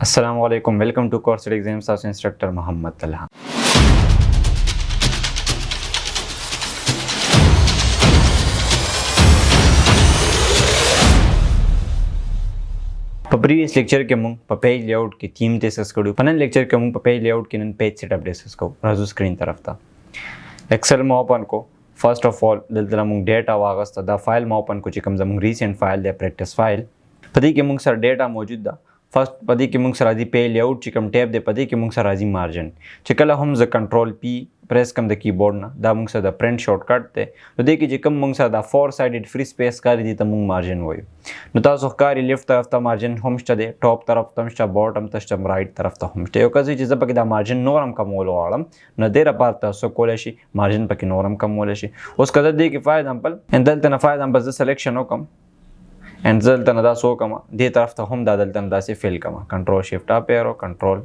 अस्सलाम वालेकुम, welcome to course exams of instructor Mohammad Talha. په پریویس لیکچر کې موږ په پیج لیاوټ کې تیم ډسکس کړو. په نن لیکچر کې موږ په پیج لیاوټ کې نن پیج سیټ اپ ډسکس کوو. راځو سکرین طرف ته. ایکسل مو اوپن کو. فرست اف آل دلته موږ ډیټا واغسته. دا فایل مو اوپن کو چې کوم زموږ ریسنت فایل دی، پریکټس فایل. په دې کې موږ سره ډیټا موجود ده. فرست په دې کې موږ سره راځي پیج لیاوټ چې کوم ټیب دی، په دې کې موږ سره راځي مارجن. چې کله هم ز کنټرول پی پریس کوم د کیبورډ نه، دا موږ سره د پرنٹ شارټ کټ دی. نو دې کې چې کوم موږ سره دا فور سایډډ فری سپیس کاری دي ته موږ مارجن وایو. نو تاسو ښکاري لیفټ طرف ته مارجن هم شته دی، ټاپ طرف ته هم شته، باټم ته شته، رایټ طرف ته هم شته. یو کس چې زه پکې دا مارجن نور هم کمول غواړم نو دې لپاره تاسو کولی شي مارجن پکې نور هم کمولی شي. اوس که زه دې کې فار ایگزامپل دلته نه فار ایگزامپل زه سلیکشن وکړم and دلته نه دا سو کومه دې طرف ته هم دا دلته نه داسې فیل کومه، کنټرول شیفټ اپ ایرو کنټرول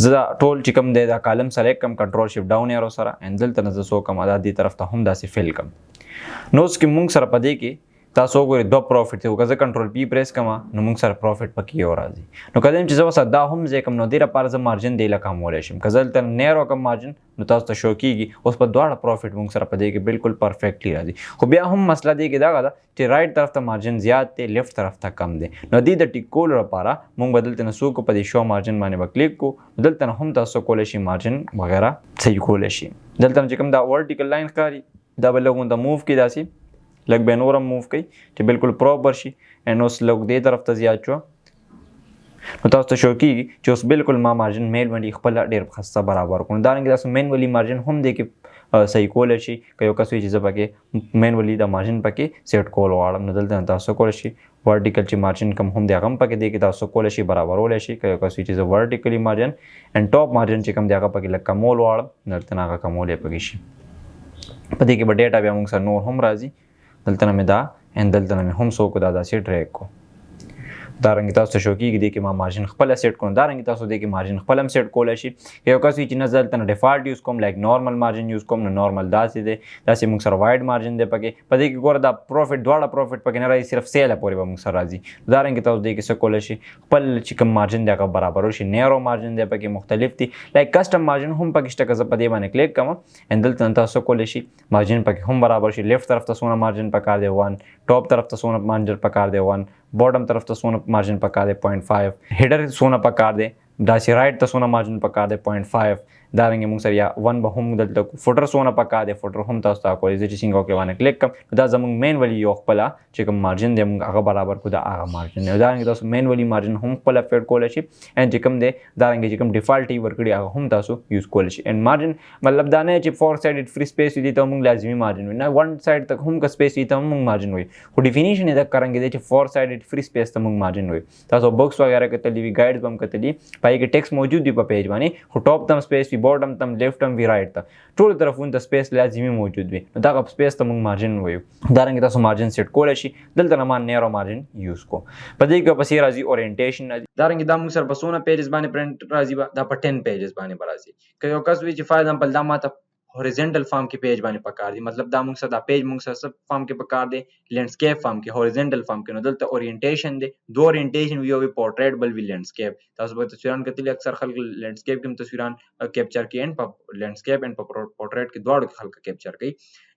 زه دا ټول چې کوم دی دا کالم سلیکټ کوم، کنټرول شیفټ ډاون ایرو سره and دلته نه زه سو کومه دا دې طرف ته هم داسې فیل کوم. نو اوس کې موږ سره په دې کې تاسو وګورئ دوه پروفیټ دی. که زه کنټرول پی پریس کوم نو موږ سره پروفیټ پکې یو راځي. نو که چې زه اوس دا هم ځای کوم نو دې لپاره زه مارجن دی له کمولی شم. که زه دلته نیرو کوم مارجن نو تاسو ته شو کېږي. اوس په دواړه پروفیټ موږ سره په دې کې بالکل پرفیکټلی راځي. خو بیا هم مسله دې کې دغه ده چې رایټ طرف ته مارجن زیات دی، لیفټ طرف ته کم دی. نو دې د ټیک کولو لپاره موږ به دلته نه څو کو، په دې شو مارجن باندې به کلیک کو. دلته نه هم تاسو کولی شئ مارجن وغیره صحیح کولی شئ. دلته نه چې کوم دا ورټیکل لاین ښکاري دا به لږ ونده موو کړي داسې، لږ به نور هم موو کوي چې بالکل پراپر شي. اینډ اوس لږ دې طرف ته زیات شو نو تاسو ته شو کېږي چې اوس بالکل ما مارجن مینولی خپله ډېر ښایسته برابر کړو. دارنګې تاسو مینولی مارجن هم دې کې صحیح کولی شي. که یو کس وي چې زه پکې مینولی د مارجن پکې سیټ کول غواړم نو دلته تاسو کولی شي ورټیکل چې مارجن کم هم دی هغه هم پکې دی کې تاسو کولی شي برابرولی شي. که یو کس وي چې زه ورټیکلی مارجن اینډ ټاپ مارجن چې کم دی هغه پکې لږ کمول غواړم نو دلته نه هغه کمولی پکې شي. په دې کې به ډیټا بیا موږ سره نور هم راځي. دلته نه مې دا and دلته نه مې هم څوک دا داسې ډریګ کو. دارنګې تاسو ته شو کېږي دې کې ما مارجن خپله سیټ کړم. دارنګې تاسو دې کې مارجن خپله هم سیټ کولی شي. یو کس وي چې نه زه دلته نه ډیفالټ یوز کوم لایک نارمل مارجن یوز کوم نو نارمل داسې دی، داسې موږ سره وایډ مارجن دی پکې. په دې کې ګوره دا پروفیټ دواړه پروفیټ پکې نه راځي، صرف سیله پورې به موږ سره راځي. دارنګې تاسو دې کې څه کولی شي خپل چې کوم مارجن دی هغه برابرول شي. نیرو مارجن دی پکې مختلف دي، لایک کسټم مارجن هم پکې شته. که زه په دې باندې کلیک کوم and دلته تاسو کولی شي مارجن پکې هم برابر شي. لیفټ طرف ته څونه مارجن پکار دی 1، ټاپ طرف ته څونه مارجن پکار دی 1، باټم طرف ته څونه مارجن پکار دی 0.5، هیډر څونه پکار دی داسې رایټ ته څونه مارجن پکار دی 0.5. دارنګې موږ سره یا 1 به هم دلته فوټر څونه پکار دی، فوټر هم تاسو ته کولی. زه چې څنګه اوکې باندې کلیک کوم دا زموږ مینولی یو خپله چې کوم مارجن دی موږ هغه برابر کړو، دا هغه مارجن دی. دارنګې تاسو مینولی مارجن هم خپله فیډ کولی شي اینډ چې کوم دی دارنګې چې کوم ډیفالټ یې ورکړي هغه هم تاسو یوز کولی شي. اینډ مارجن مطلب دا نه چې فور سایډډ فری سپیس وي دې ته موږ لازمي مارجن وي نه، ون سایډ ته هم که سپیس وي ته هم موږ مارجن وي. خو ډیفینیشن یې دا څرنګه دی چې فور سایډډ فری سپیس ته موږ مارجن وي. تاسو بکس وغیره کتلي وي، ګایډز به هم کتلي، پای کې ټیکس موجود وي په پیج باندې، خو ټاپ ته هم سپیس وي، باټم ته هم، لیفټ ته هم وي، رایټ ته ټولو طرفونو ته سپیس لازمي موجود وي. نو دغه سپیس ته موږ مارجن وایو. دارنګې تاسو مارجن سیټ کولی شي. دلته نه ما نیرو مارجن یوز کو. په دې کې پسې راځي اورینټیشن راځي. دارنګې دا موږ سره په څونه پیجز باندې پرنټ راځي به دا په 10 پیجز باندې به راځي. که یو کس وي چې فار ایگزامپل دا ماته هوریزنټل فارم کې پیج باندې پکار دی، مطلب دا موږ سره دا پیج موږ سره فارم کې پکار دی لینډسکیپ فارم کې، هوریزنټل فارم کې. نو دلته اورینټیشن دی، دو اورینټیشن وي، یو وي پورټریټ بل وي لینډسکیپ. تاسو به تصویران کتلي اکثر خلک لینډسکیپ کې هم تصویران کیپچر کوي اینډ په لینډسکیپ اینډ په پورټریټ کې دواړو کې خلک کیپچر کوي.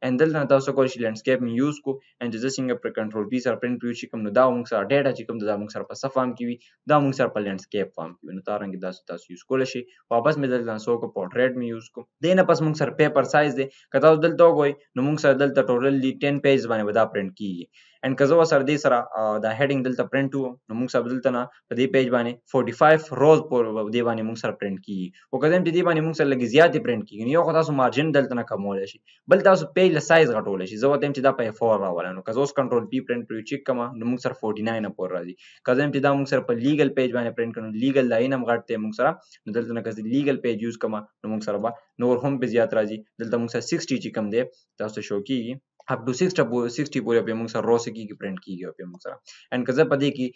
اینډ دلته تاسو کولی شئ لینډسکیپ مې یوز کو اینډ زه څنګه پر کنټرول پی سره پرنټ یوز کوم نو دا موږ سره ډیټا چې کوم دا موږ سره په څه فارم کې وي دا موږ سره په لینډسکیپ فارم کې وي. نو دارنګې تاسو یوز کولی شئ. واپس مې دلته څو کو پورټریټ مې یوز کو. دې نه پس موږ سره پیپر سایز دی. که تاسو دلته وګورئ نو موږ سره دلته ټوټلی 10 پیج باندې به دا پرنټ کېږي. اینډ که زه ورسره دې سره دا هیډینګ دلته پرنټ وو نو موږ سره دلته نه په دې پیج باندې 45 روز پورې دې باندې موږ سره پرنټ کېږي. خو که چې دې باندې موږ سره لږې زیاتې پرنټ کېږي نو یو خو تاسو مارجن دلته نه کمولی شي، بل تاسو پیج له سایز غټولی شي. زه ورته یم چې دا په F4 راولم نو که زه اوس کنټرول پی پرنټ پرې چیک کوم نو موږ سره 49 پورې راځي. که زه یم چې دا موږ سره په لیګل پیج باندې پرنټ کړو لیګل لاین هم غټ دی موږ سره نو دلته نه که زه لیګل پیج یوز کوم نو موږ سره به نور هم په زیات راځي. دلته موږ سره 60 چې کوم دی تاسو ته شو کېږي up to 60 پورې په موږ سره رو سکی کې پرنٹ کیږي په موږ سره ان کزه پدې کې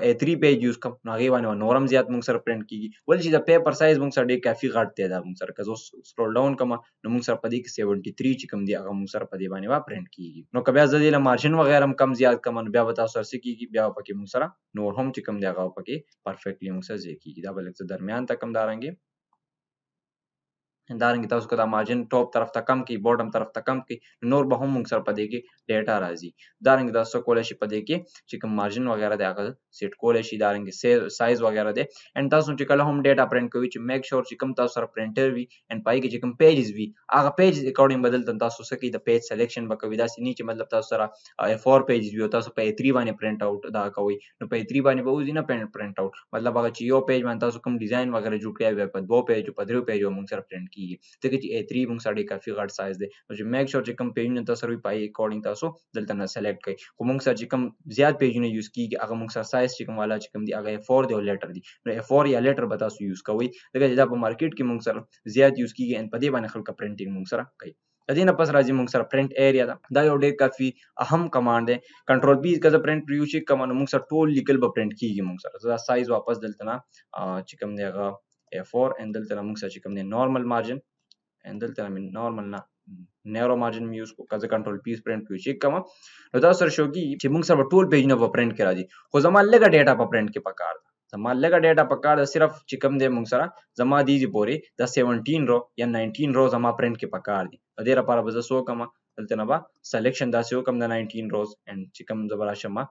A3 پیج یوز کوم نو هغه باندې نورم زیات موږ سره پرنٹ کیږي ول چې د پیپر سایز موږ سره ډېر کافي غټ دی دا موږ سره کزه سکرول ډاون کوم نو موږ سره پدې کې 73 چې کوم دی هغه موږ سره پدې باندې وا پرنٹ کیږي نو کبه ځدې له مارجن وغیرہ هم کم زیات کوم نو بیا وتا سره سکیږي بیا پکې موږ سره نور هم چې کوم دی هغه پکې پرفیکټلی موږ سره ځکیږي دا بل څه درمیان ته کم دارانګي دارنګ تاسو کو دا مارجن ټاپ طرف ته کم کی باټم طرف ته کم کی نور به هم موږ سره پدې کې ډیټا راځي دارنګ تاسو کولای شي پدې کې چې کوم مارجن وغیرہ دی هغه سیټ کولای شي دارنګ سایز وغیرہ دی ان تاسو چې کله هم ډیټا پرنٹ کوي چې میک شور چې کوم تاسو سره پرنټر وي ان پای کې چې کوم پیجز وي هغه پیج اکورډینګ بدل تاسو سکی د پیج سلیکشن وکوي دا سې چې مطلب تاسو سره A4 پیجز وي تاسو په A3 باندې پرنٹ اوټ دا کوي نو په A3 باندې به وځي نه پرنٹ اوټ مطلب هغه چې یو پیج باندې تاسو کوم ډیزاین وغیرہ جوړ کړی وي په دوه پیج په درو پیج موږ سره پرنٹ کیږي ځکه چې A3 موږ سره کافي غټ سایز دی نو چې میک شور چې کوم پیجونه تاسو سره پای اکورډینګ تاسو دلته نه سلیکټ کړئ خو موږ سره چې کوم زیات پیجونه یوز کیږي هغه موږ سره سایز چې کوم والا چې کوم دی هغه A4 دی او لیټر دی نو A4 یا لیټر به تاسو یوز کوئ ځکه چې دا په مارکیټ کې موږ سره زیات یوز کیږي ان په دې باندې خلک پرنټینګ موږ سره کوي د دې نه پس راځي موږ سره پرنٹ ایریا دا یو ډېر کافي اهم کمانډ دی کنټرول پی کزه پرنٹ پریو چې کمانډ موږ سره ټول لیکل به پرنٹ کیږي موږ سره دا سایز واپس دلته نه چې کوم دی هغه A4 ان دلته موږ سره چې کوم دی نورمال مارجن ان دلته من نورمال نه نیرو مارجن یوز کو کزه کنټرول پیس پرنٹ پیو چیک کما نو دا سره شو کی چې موږ سره ټول پیج نه په پرنٹ کې راځي خو زما لګه ډیټا په پرنٹ کې پکار ده زما لګه ډیټا پکار ده صرف چې کوم دی موږ سره زما دیږي پوری د 17 رو یا 19 رو زما پرنٹ کې پکار دي د دې لپاره به زه سو کما دلته نه با سلیکشن دا سیو کم د 19 روز ان چې کوم زبر شمه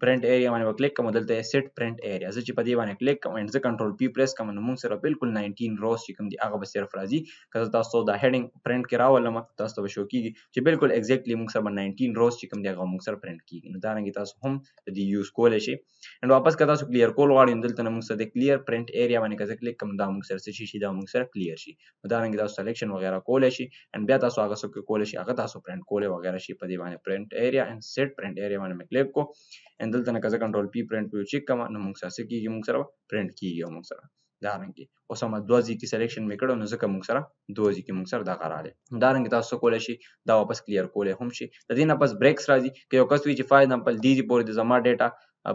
پرنٹ ایریا باندې کلیک کوم دلته سیټ پرنٹ ایریا زه چې په دې باندې کلیک کوم ان زه کنټرول پی پریس کوم نو موږ سره بالکل 19 روز چې کوم دی هغه به صرف راځي کله تاسو دا هډینګ پرنٹ کې راولم تاسو به شو کیږي چې بالکل ایگزیکټلی موږ سره 19 روز چې کوم دی هغه موږ سره پرنٹ کیږي نو دا رنګ تاسو هم د یوز کولای شي ان واپس کله تاسو کلیر کول غواړئ دلته موږ سره د کلیر پرنٹ ایریا باندې کله کلیک کوم دا موږ سره شي دا موږ سره کلیر شي نو دا رنګ تاسو سلیکشن وغیرہ کولای شي ان بیا تاسو هغه څه کولای شي هغه تاسو پرنٹ کولای وغیرہ شي په دې باندې پرنٹ ایریا ان سیټ پرنٹ ایریا باندې کلیک کو ان دلته نه کزه کنټرول پی پرنٹ پیو چیک کما نو موږ سره کیږي موږ سره پرنٹ کیږي موږ سره دا رنګ اوس هم دوه ځکه سلیکشن میکړو نو ځکه موږ سره دوه ځکه موږ سره دا قراله دا رنګ تاسو کولای شي دا واپس کلیر کولای هم شي د دې نه پس بریکس راځي که یو کس وی چې فایده په دې پورې د زما ډیټا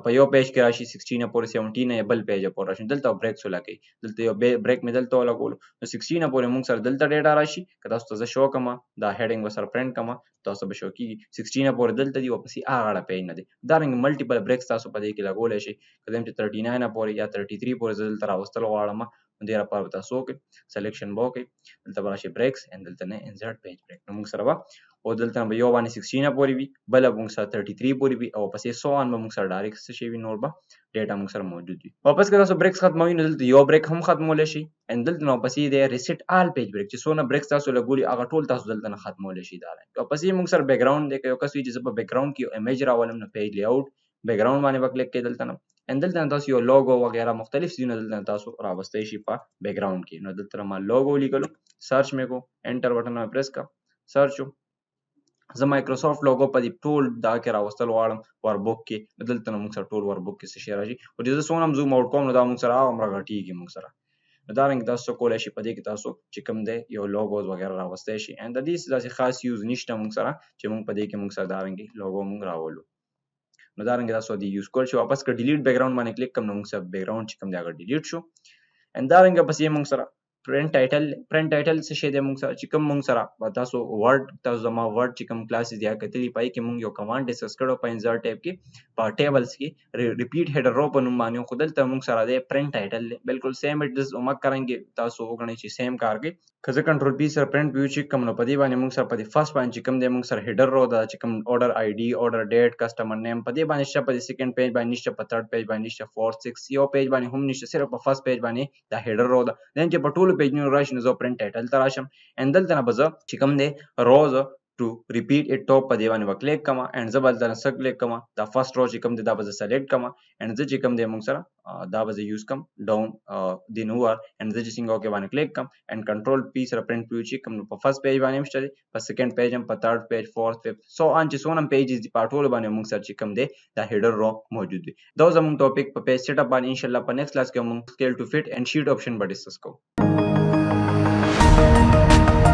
په یو پیج کې راشي 16 پورې 17 یا بل پیج پورې راشي دلته بریکس ولګي دلته یو بریک مې دلته ولګول نو 16 پورې موږ سره دلته ډیټا راشي که تاسو ته شو کما دا هډینګ وسره پرنٹ کما تاسو به شو کیږي 16 پورې دلته دی واپس هغه پیج نه دی دا رنګ ملټیپل بریکس تاسو په دې کې لګول شي کله چې 39 پورې یا 33 پورې دلته راوستل غواړم دې لپاره تاسو کې سلیکشن بو کې دلته راشي بریکس ان دلته نه انسرټ پیج بریک نو موږ سره او دلته به یو باندې 16 پورې وي بل موږ سره 33 پورې وي او پسې 100 ان موږ سره ډایرکټ څه شي وي نور به ډیټا موږ سره موجود وي واپس کله تاسو بریکس ختموي نو دلته یو بریک هم ختمول شي ان دلته نو پسې د ریسیټ آل پیج بریک چې سونه بریکس تاسو لګولي هغه ټول تاسو دلته نه ختمول شي دا او پسې موږ سره بیک گراوند دی یو کس وی چې په بیک گراوند کې امیج راولم نو پیج لی اوټ بیک گراوند باندې وکلیک کې دلته نو ان دلته تاسو یو لوګو وغیرہ مختلف چیزونه دلته تاسو راوستئ شي په بیک گراوند کې نو دلته ما لوګو لیکلو سرچ مې کو انټر بٹن باندې پریس کا سرچ زه مایکروسافټ لوګو په دې ټول دا کې راوستل غواړم وربوک کې دلته موږ سره ټول وربوک کې څه شي راځي او چې زه سونم زوم اوټ کوم نو دا موږ سره هغه راغټیږي موږ سره نو دا رنګ تاسو کولای شي په دې کې تاسو چې کوم دی یو لوګوز وغیرہ راوستئ شي ان د دې داسې خاص یوز نشته موږ سره چې موږ په دې کې موږ سره دا رنګ لوګو موږ راولو نو دا رنګ تاسو دې یوز کول شي واپس ک ډیلیټ بیک گراوند باندې کلیک کوم نو موږ سره بیک گراوند چې کوم دی هغه ډیلیټ شو ان دا رنګ پسې موږ سره پرنٹ ټایټل څه شی دی موږ سره چې کوم موږ سره تاسو ورډ تاسو زما ورډ چې کوم کلاسز دی کتلی پای کې موږ یو کمانډ ډیسکس کړو په انسرټ ټیب کې په ټیبلز کې ریپیټ هډر رو په نوم باندې خو دلته موږ سره دی پرنٹ ټایټل بالکل سیم اټ دس اومک کړئ تاسو وګڼئ چې سیم کار کوي کزه کنټرول پی سره پرنٹ ویو چې کوم نو په دې باندې موږ سره په دې فرست باندې چې کوم دی موږ سره هډر رو دا چې کوم order ID order date customer name په دې باندې شته په سیکنډ پیج باندې نشته په تھرد پیج باندې نشته فورث 6 یو پیج باندې هم نشته صرف په فرست پیج باندې دا هډر رو دا دین چې په ټولو پیجونو راشي نو پرنٹ ټایټل ته راشم ان دلته نه بزه چې کوم دی روز to repeat it top په دی باندې وکلیک کما and زه بل درنه سر کلیک کما دا فرست رو چې کوم دی دا به سلیکټ کما and زه چې کوم دی موږ سره دا به یوز کم ډاون دی نو ور and زه چې څنګه اوکې باندې کلیک کم and کنټرول پی سره پرنٹ پیو چې کوم په فرست پیج باندې مشته په سیکنډ پیج هم په تھرد پیج فورث پیج سو ان چې سونم پیجز دی په ټول باندې موږ سره چې کوم دی دا هډر رو موجود دی دا زموږ ټاپک په پیج سیټ اپ باندې ان شاء الله په نیکسٹ کلاس کې موږ سکیل ټو فټ and sheet option به ډسکس کوو